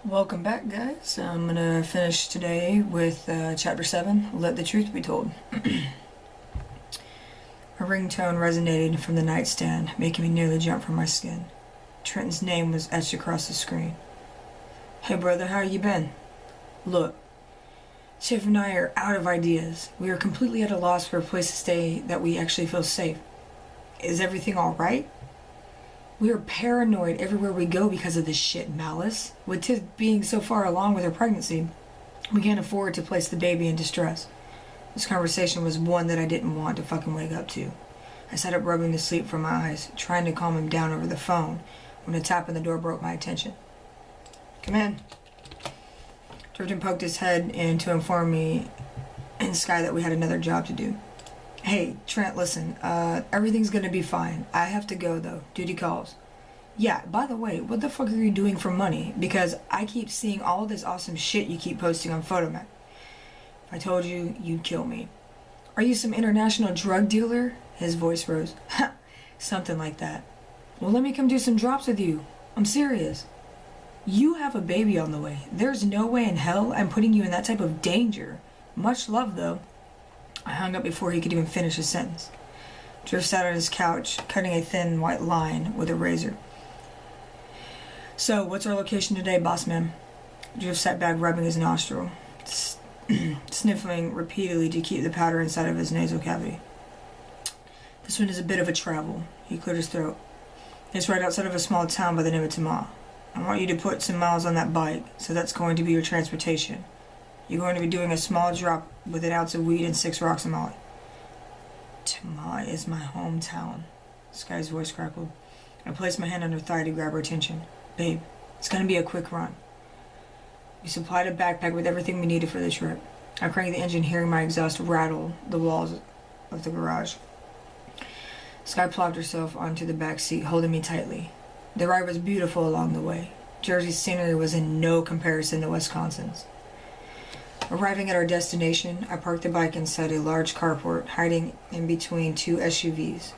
Welcome back, guys. I'm gonna finish today with chapter 7, Let the Truth Be Told. A ringtone resonated from the nightstand, making me nearly jump from my skin. Trenton's name was etched across the screen. Hey brother, how you been? Look, Chef and I are out of ideas. We are completely at a loss for a place to stay that we actually feel safe. Is everything alright? We are paranoid everywhere we go because of this shit, Malice. With Tiff being so far along with her pregnancy, we can't afford to place the baby in distress. This conversation was one that I didn't want to fucking wake up to. I sat up rubbing the sleep from my eyes, trying to calm him down over the phone, when a tap on the door broke my attention. Come in. Jordan poked his head in to inform me and Sky that we had another job to do. Hey, Trent, listen, everything's gonna be fine. I have to go, though. Duty calls. Yeah, by the way, what the fuck are you doing for money? Because I keep seeing all of this awesome shit you keep posting on Photomat. If I told you, you'd kill me. Are you some international drug dealer? His voice rose. Ha! Something like that. Well, let me come do some drops with you. I'm serious. You have a baby on the way. There's no way in hell I'm putting you in that type of danger. Much love, though. I hung up before he could even finish his sentence. Drift sat on his couch, cutting a thin white line with a razor. So, what's our location today, boss man? Drift sat back, rubbing his nostril, sniffling repeatedly to keep the powder inside of his nasal cavity. This one is a bit of a travel. He cleared his throat. It's right outside of a small town by the name of Tamar. I want you to put some miles on that bike, so that's going to be your transportation. You're going to be doing a small drop with an ounce of weed and 6 rocks of molly. Tamar is my hometown. Sky's voice crackled. I placed my hand on her thigh to grab her attention. Babe, it's going to be a quick run. We supplied a backpack with everything we needed for the trip. I cranked the engine, hearing my exhaust rattle the walls of the garage. Sky plopped herself onto the back seat, holding me tightly. The ride was beautiful along the way. Jersey's scenery was in no comparison to Wisconsin's. Arriving at our destination, I parked the bike inside a large carport, hiding in between 2 SUVs.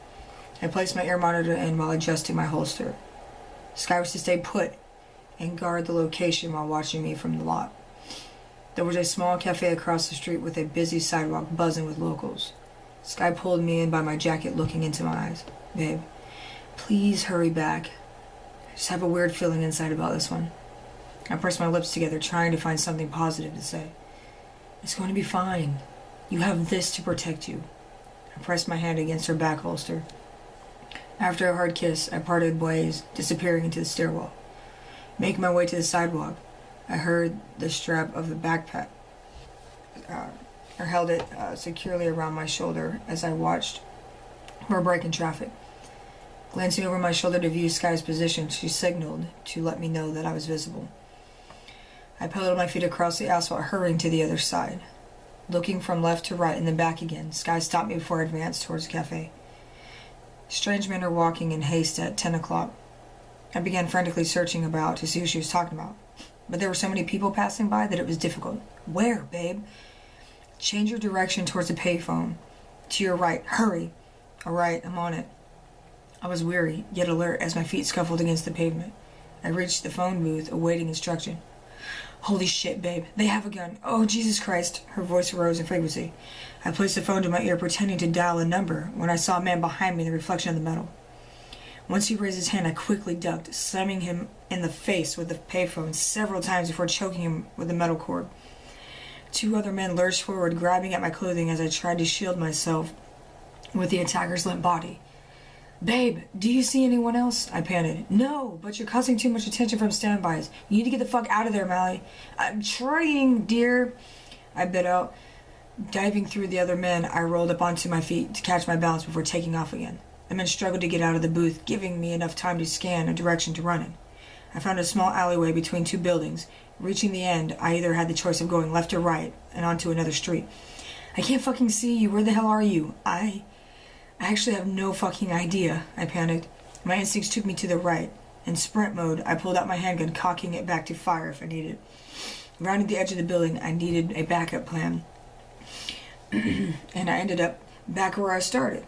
I placed my ear monitor in while adjusting my holster. Sky was to stay put and guard the location while watching me from the lot. There was a small cafe across the street with a busy sidewalk buzzing with locals. Sky pulled me in by my jacket, looking into my eyes. Babe, please hurry back. I just have a weird feeling inside about this one. I pressed my lips together, trying to find something positive to say. It's going to be fine. You have this to protect you. I pressed my hand against her back holster. After a hard kiss, I parted ways, disappearing into the stairwell. Making my way to the sidewalk, I heard the strap of the backpack, or held it securely around my shoulder as I watched for a break in traffic. Glancing over my shoulder to view Sky's position, she signaled to let me know that I was visible. I pedaled my feet across the asphalt, hurrying to the other side. Looking from left to right and then back again, Sky stopped me before I advanced towards the cafe. Strange men are walking in haste at 10 o'clock. I began frantically searching about to see who she was talking about, but there were so many people passing by that it was difficult. Where, babe? Change your direction towards the payphone. To your right. Hurry. All right, I'm on it. I was weary, yet alert, as my feet scuffled against the pavement. I reached the phone booth, awaiting instruction. Holy shit, babe. They have a gun. Oh, Jesus Christ. Her voice rose in frequency. I placed the phone to my ear, pretending to dial a number, when I saw a man behind me in the reflection of the metal. Once he raised his hand, I quickly ducked, slamming him in the face with the payphone several times before choking him with the metal cord. 2 other men lurched forward, grabbing at my clothing as I tried to shield myself with the attacker's limp body. Babe, do you see anyone else? I panted. No, but you're causing too much attention from standbys. You need to get the fuck out of there, Mally. I'm trying, dear. I bit out. Diving through the other men, I rolled up onto my feet to catch my balance before taking off again. The men struggled to get out of the booth, giving me enough time to scan a direction to run in. I found a small alleyway between 2 buildings. Reaching the end, I either had the choice of going left or right and onto another street. I can't fucking see you. Where the hell are you? I actually have no fucking idea, I panicked. My instincts took me to the right. In sprint mode, I pulled out my handgun, cocking it back to fire if I needed. Rounding the edge of the building, I needed a backup plan. And I ended up back where I started.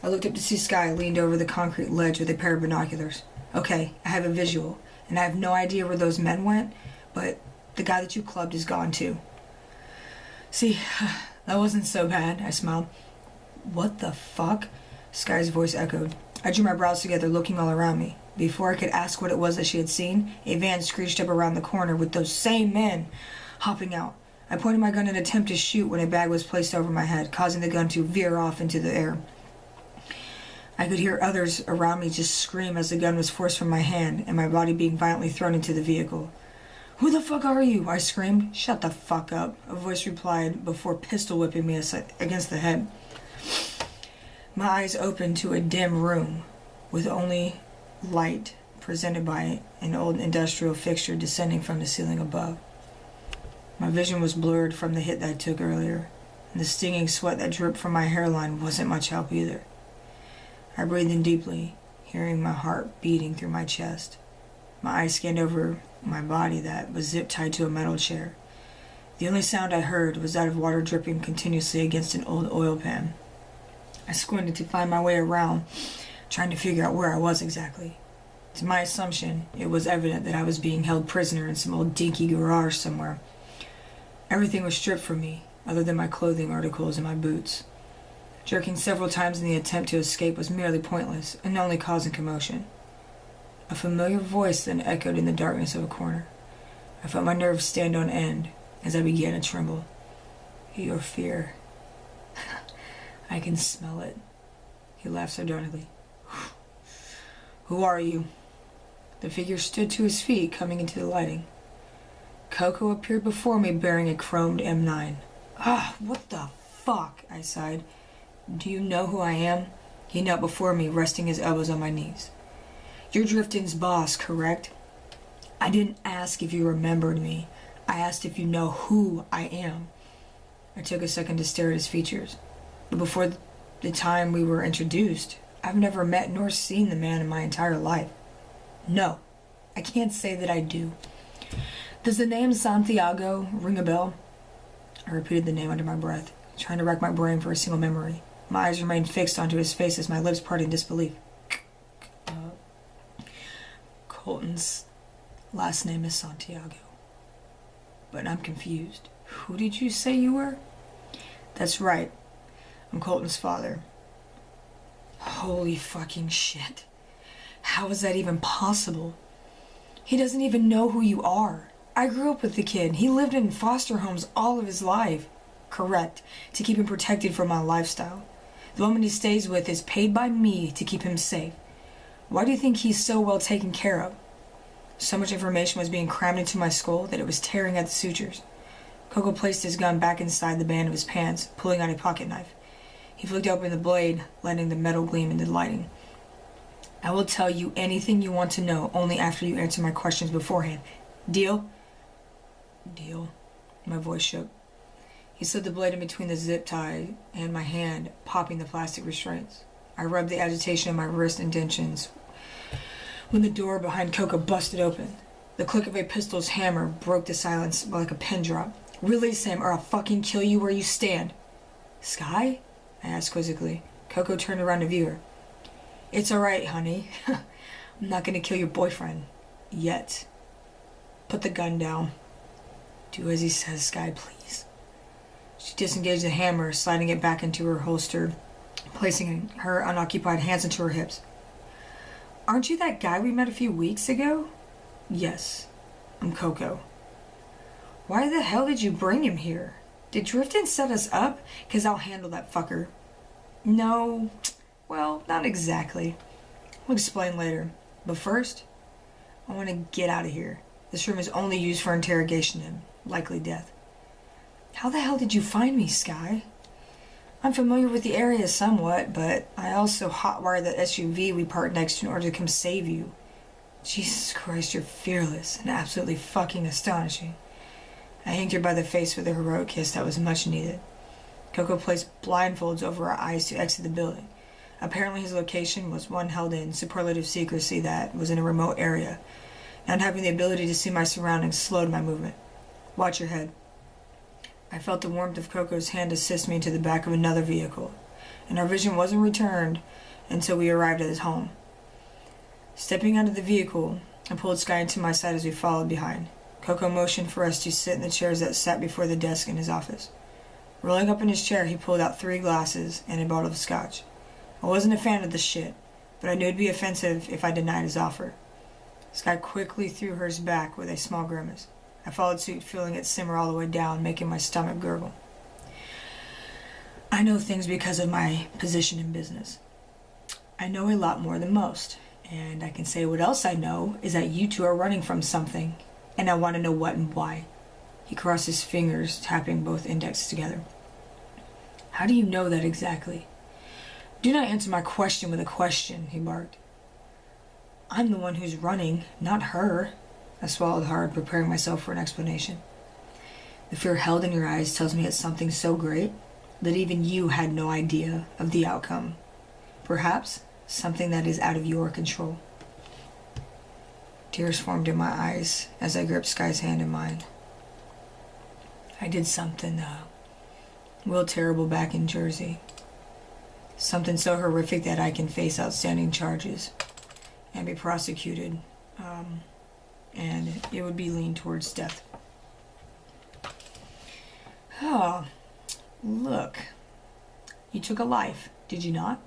I looked up to see Sky leaned over the concrete ledge with a pair of binoculars. Okay, I have a visual, and I have no idea where those men went, but the guy that you clubbed is gone too. See, that wasn't so bad, I smiled. What the fuck? Sky's voice echoed. I drew my brows together, looking all around me. Before I could ask what it was that she had seen, a van screeched up around the corner with those same men hopping out. I pointed my gun and attempted to shoot when a bag was placed over my head, causing the gun to veer off into the air. I could hear others around me just scream as the gun was forced from my hand and my body being violently thrown into the vehicle. Who the fuck are you? I screamed. Shut the fuck up, a voice replied before pistol whipping me against the head. My eyes opened to a dim room with only light presented by an old industrial fixture descending from the ceiling above. My vision was blurred from the hit that I took earlier, and the stinging sweat that dripped from my hairline wasn't much help either. I breathed in deeply, hearing my heart beating through my chest. My eyes scanned over my body that was zip-tied to a metal chair. The only sound I heard was that of water dripping continuously against an old oil pan. I squinted to find my way around, trying to figure out where I was exactly. To my assumption, it was evident that I was being held prisoner in some old dinky garage somewhere. Everything was stripped from me, other than my clothing articles and my boots. Jerking several times in the attempt to escape was merely pointless and only causing commotion. A familiar voice then echoed in the darkness of a corner. I felt my nerves stand on end as I began to tremble. Your fear. I can smell it. He laughed sardonically. Who are you? The figure stood to his feet, coming into the lighting. Coco appeared before me bearing a chromed M9. What the fuck? I sighed. Do you know who I am? He knelt before me, resting his elbows on my knees. You're Driftin's boss, correct? I didn't ask if you remembered me. I asked if you know who I am. I took a second to stare at his features. But before the time we were introduced, I've never met nor seen the man in my entire life. No, I can't say that I do. Does the name Santiago ring a bell? I repeated the name under my breath, trying to rack my brain for a single memory. My eyes remained fixed onto his face as my lips parted in disbelief. Colton's last name is Santiago. But I'm confused. Who did you say you were? That's right. I'm Colton's father. Holy fucking shit. How is that even possible? He doesn't even know who you are. I grew up with the kid. He lived in foster homes all of his life. Correct. To keep him protected from my lifestyle. The woman he stays with is paid by me to keep him safe. Why do you think he's so well taken care of? So much information was being crammed into my skull that it was tearing at the sutures. Coco placed his gun back inside the band of his pants, pulling out a pocket knife. He flicked open the blade, letting the metal gleam into the lighting. I will tell you anything you want to know, only after you answer my questions beforehand. Deal? Deal. My voice shook. He slid the blade in between the zip tie and my hand, popping the plastic restraints. I rubbed the agitation in my wrist indentions when the door behind Coco busted open. The click of a pistol's hammer broke the silence like a pin drop. Release him or I'll fucking kill you where you stand. Sky? I asked quizzically. Coco turned around to view her. It's alright, honey. I'm not gonna kill your boyfriend. Yet. Put the gun down. Do as he says, Sky, please. She disengaged the hammer, sliding it back into her holster, placing her unoccupied hands into her hips. Aren't you that guy we met a few weeks ago? Yes. I'm Coco. Why the hell did you bring him here? Did Driftin set us up? 'Cause I'll handle that fucker. No. Well, not exactly. I'll explain later. But first, I want to get out of here. This room is only used for interrogation and likely death. How the hell did you find me, Sky? I'm familiar with the area somewhat, but I also hotwired the SUV we parked next to in order to come save you. Jesus Christ, you're fearless and absolutely fucking astonishing. I hanged her by the face with a heroic kiss that was much needed. Coco placed blindfolds over our eyes to exit the building. Apparently his location was one held in superlative secrecy that was in a remote area. Not having the ability to see my surroundings slowed my movement. Watch your head. I felt the warmth of Coco's hand assist me into the back of another vehicle, and our vision wasn't returned until we arrived at his home. Stepping out of the vehicle, I pulled Sky into my side as we followed behind. Coco motioned for us to sit in the chairs that sat before the desk in his office. Rolling up in his chair, he pulled out 3 glasses and a bottle of scotch. I wasn't a fan of the shit, but I knew it'd be offensive if I denied his offer. Sky quickly threw hers back with a small grimace. I followed suit, feeling it simmer all the way down, making my stomach gurgle. I know things because of my position in business. I know a lot more than most, and I can say what else I know is that you two are running from something, and I want to know what and why. He crossed his fingers, tapping both indexes together. How do you know that exactly? Do not answer my question with a question, he barked. I'm the one who's running, not her. I swallowed hard, preparing myself for an explanation. The fear held in your eyes tells me it's something so great that even you had no idea of the outcome. Perhaps something that is out of your control. Tears formed in my eyes as I gripped Sky's hand in mine. I did something, real terrible back in Jersey. Something so horrific that I can face outstanding charges and be prosecuted, and it would be lean towards death. Oh, look. You took a life, did you not?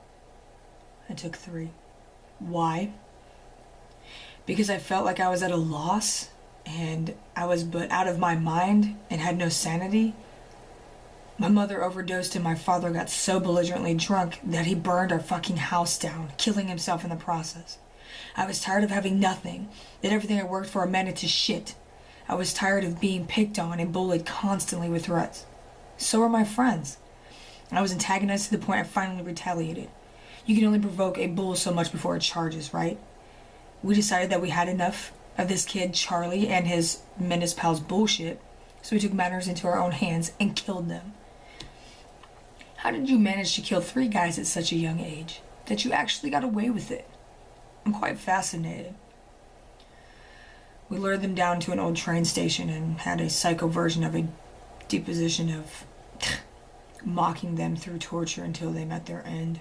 I took 3. Why? Because I felt like I was at a loss, and I was but out of my mind and had no sanity. My mother overdosed and my father got so belligerently drunk that he burned our fucking house down, killing himself in the process. I was tired of having nothing, that everything I worked for amounted to shit. I was tired of being picked on and bullied constantly with threats. So were my friends. I was antagonized to the point I finally retaliated. You can only provoke a bull so much before it charges, right? We decided that we had enough of this kid Charlie and his menace pals bullshit, so we took matters into our own hands and killed them. How did you manage to kill 3 guys at such a young age? That you actually got away with it? I'm quite fascinated. We lured them down to an old train station and had a psycho version of a deposition of mocking them through torture until they met their end.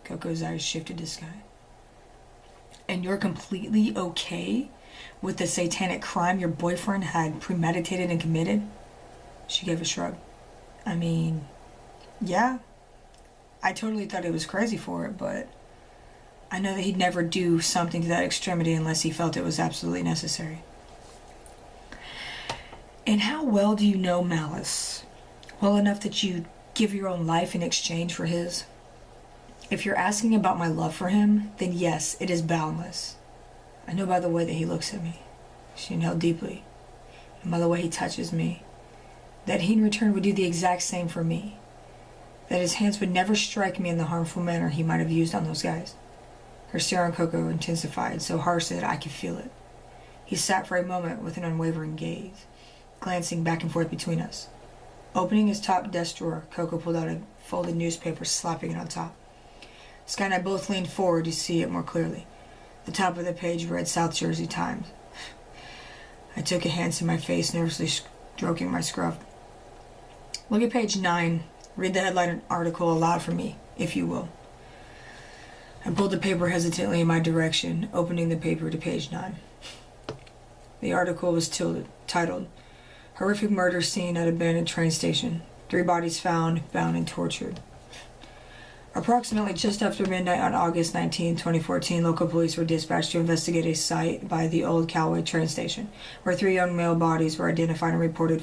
Coco's eyes shifted to Sky. And you're completely okay with the satanic crime your boyfriend had premeditated and committed? She gave a shrug. I mean, yeah. I totally thought he was crazy for it, but I know that he'd never do something to that extremity unless he felt it was absolutely necessary. And how well do you know Malice? Well enough that you'd give your own life in exchange for his? If you're asking about my love for him, then yes, it is boundless. I know by the way that he looks at me. She inhaled deeply. And by the way he touches me. That he in return would do the exact same for me. That his hands would never strike me in the harmful manner he might have used on those guys. Her stare on Coco intensified, so harsh that I could feel it. He sat for a moment with an unwavering gaze, glancing back and forth between us. Opening his top desk drawer, Coco pulled out a folded newspaper, slapping it on top. Sky and I both leaned forward to see it more clearly. The top of the page read South Jersey Times. I took a hand to my face, nervously stroking my scruff. Look at page 9. Read the headline article aloud for me, if you will. I pulled the paper hesitantly in my direction, opening the paper to page 9. The article was titled, Horrific Murder Scene at Abandoned Train Station. 3 bodies found, bound and tortured. Approximately just after midnight on August 19, 2014, local police were dispatched to investigate a site by the old Callaway train station, where 3 young male bodies were identified and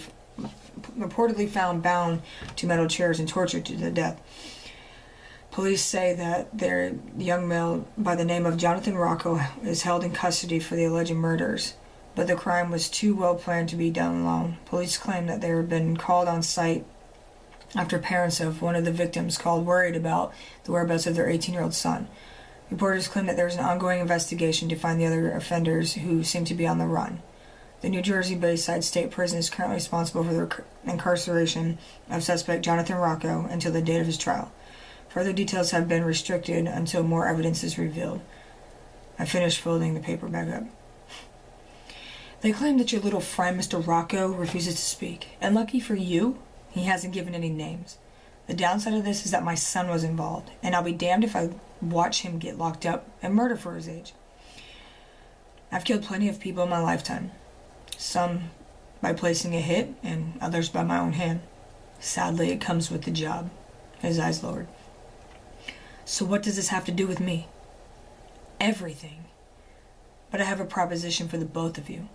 reportedly found bound to metal chairs and tortured to the death. Police say that their young male by the name of Jonathan Rocco is held in custody for the alleged murders, but the crime was too well planned to be done alone. Police claim that they had been called on site after parents of one of the victims called worried about the whereabouts of their 18-year-old son. Reporters claim that there is an ongoing investigation to find the other offenders who seem to be on the run. The New Jersey Bayside State Prison is currently responsible for the incarceration of suspect Jonathan Rocco until the date of his trial. Further details have been restricted until more evidence is revealed. I finished folding the paper back up. They claim that your little friend, Mr. Rocco, refuses to speak. And lucky for you, he hasn't given any names. The downside of this is that my son was involved, and I'll be damned if I watch him get locked up and murdered for his age. I've killed plenty of people in my lifetime. Some by placing a hit, and others by my own hand. Sadly, it comes with the job. His eyes lowered. So what does this have to do with me? Everything. But I have a proposition for the both of you.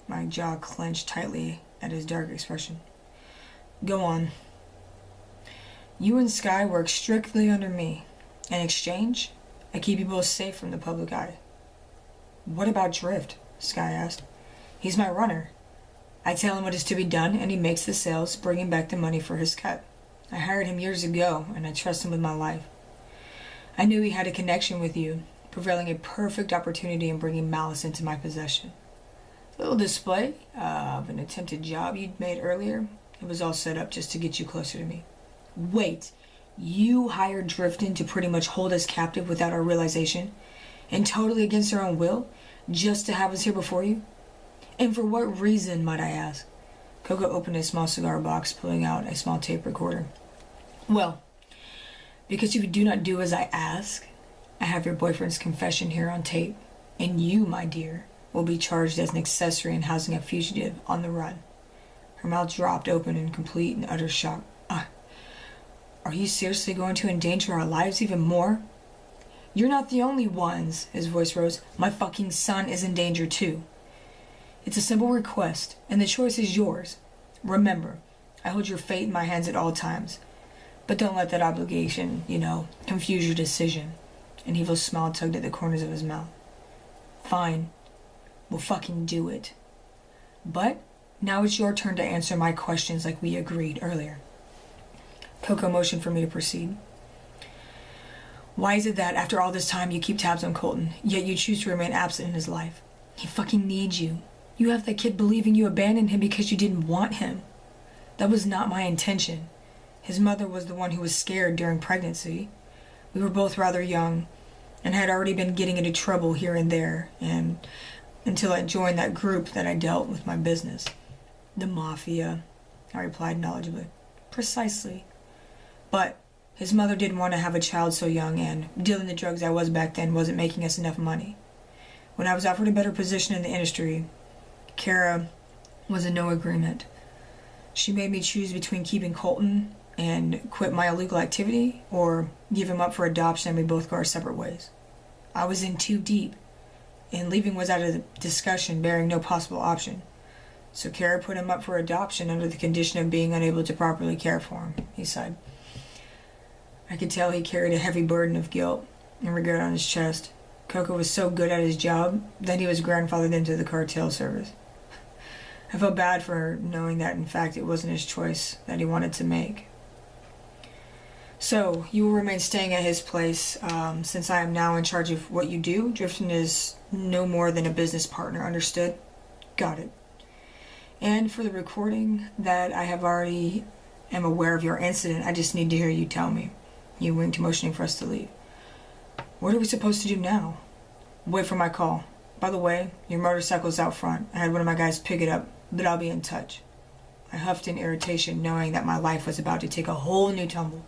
My jaw clenched tightly at his dark expression. Go on. You and Sky work strictly under me. In exchange, I keep you both safe from the public eye. What about Drift? Sky asked. He's my runner. I tell him what is to be done, and he makes the sales, bringing back the money for his cut. I hired him years ago, and I trust him with my life. I knew he had a connection with you, prevailing a perfect opportunity in bringing Malice into my possession. The little display of an attempted job you'd made earlier, it was all set up just to get you closer to me. Wait, you hired Drifton to pretty much hold us captive without our realization, and totally against our own will, just to have us here before you? And for what reason, might I ask? Coco opened a small cigar box, pulling out a small tape recorder. Well, because if you do not do as I ask, I have your boyfriend's confession here on tape, and you, my dear, will be charged as an accessory in housing a fugitive on the run. Her mouth dropped open in complete and utter shock. Are you seriously going to endanger our lives even more? You're not the only ones, his voice rose. My fucking son is in danger too. It's a simple request, and the choice is yours. Remember, I hold your fate in my hands at all times. But don't let that obligation, confuse your decision. An evil smile tugged at the corners of his mouth. Fine. We'll fucking do it. But now it's your turn to answer my questions like we agreed earlier. Coco motioned for me to proceed. Why is it that after all this time you keep tabs on Colton, yet you choose to remain absent in his life? He fucking needs you. You have that kid believing you abandoned him because you didn't want him. That was not my intention. His mother was the one who was scared during pregnancy. We were both rather young and had already been getting into trouble here and there, and until I joined that group that I dealt with my business. The Mafia, I replied knowledgeably. Precisely. But his mother didn't want to have a child so young, and dealing the drugs I was back then wasn't making us enough money. When I was offered a better position in the industry, Kara was in no agreement. She made me choose between keeping Colton and quit my illegal activity, or give him up for adoption and we both go our separate ways. I was in too deep, and leaving was out of the discussion, bearing no possible option. So Kara put him up for adoption under the condition of being unable to properly care for him, he sighed. I could tell he carried a heavy burden of guilt and regret on his chest. Coco was so good at his job that he was grandfathered into the cartel service. I felt bad for knowing that, in fact, it wasn't his choice that he wanted to make. So, you will remain staying at his place, since I am now in charge of what you do. Drifton is no more than a business partner, understood? Got it. And for the recording that I have already am aware of your incident, I just need to hear you tell me. You winked, motioning for us to leave. What are we supposed to do now? Wait for my call. By the way, your motorcycle's out front. I had one of my guys pick it up, but I'll be in touch. I huffed in irritation, knowing that my life was about to take a whole new tumble.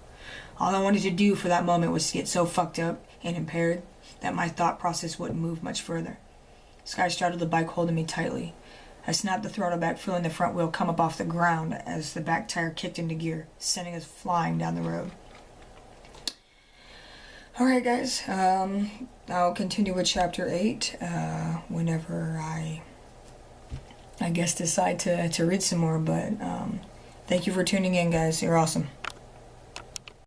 All I wanted to do for that moment was to get so fucked up and impaired that my thought process wouldn't move much further. Sky straddled the bike, holding me tightly. I snapped the throttle back, feeling the front wheel come up off the ground as the back tire kicked into gear, sending us flying down the road. Alright guys, I'll continue with chapter 8 whenever I guess decide to read some more, but thank you for tuning in guys, you're awesome.